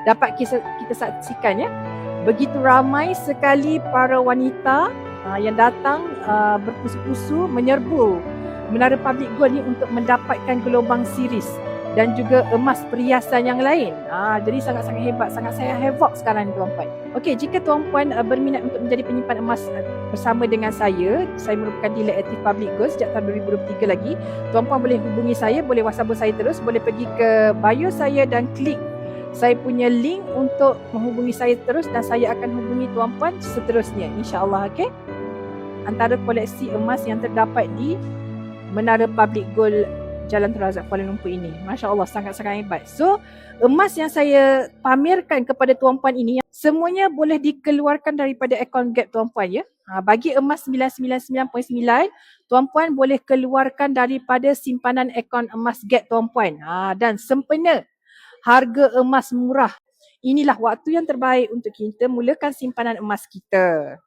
dapat kita saksikan ya. Begitu ramai sekali para wanita yang datang berpusu-pusu menyerbu Menara Public Gold ni untuk mendapatkan gelombang series dan juga emas perhiasan yang lain. Jadi sangat-sangat hebat, sangat saya havoc sekarang ni tuan-puan. Okey, jika tuan-puan berminat untuk menjadi penyimpan emas bersama dengan saya merupakan dealer aktif Public Gold sejak tahun 2023 lagi. Tuan-puan boleh hubungi saya, boleh WhatsApp saya terus, boleh pergi ke bio saya dan klik saya punya link untuk menghubungi saya terus dan saya akan hubungi tuan-puan seterusnya, insya-Allah. Okey. Antara koleksi emas yang terdapat di Menara Public Gold Jalan Tun Razak Kuala Lumpur ini. Masya Allah, sangat-sangat hebat. So, emas yang saya pamerkan kepada tuan-puan ini semuanya boleh dikeluarkan daripada akaun Gap tuan-puan ya. Bagi emas 999.9, tuan-puan boleh keluarkan daripada simpanan akaun emas Gap tuan-puan. Dan sempena harga emas murah. Inilah waktu yang terbaik untuk kita mulakan simpanan emas kita.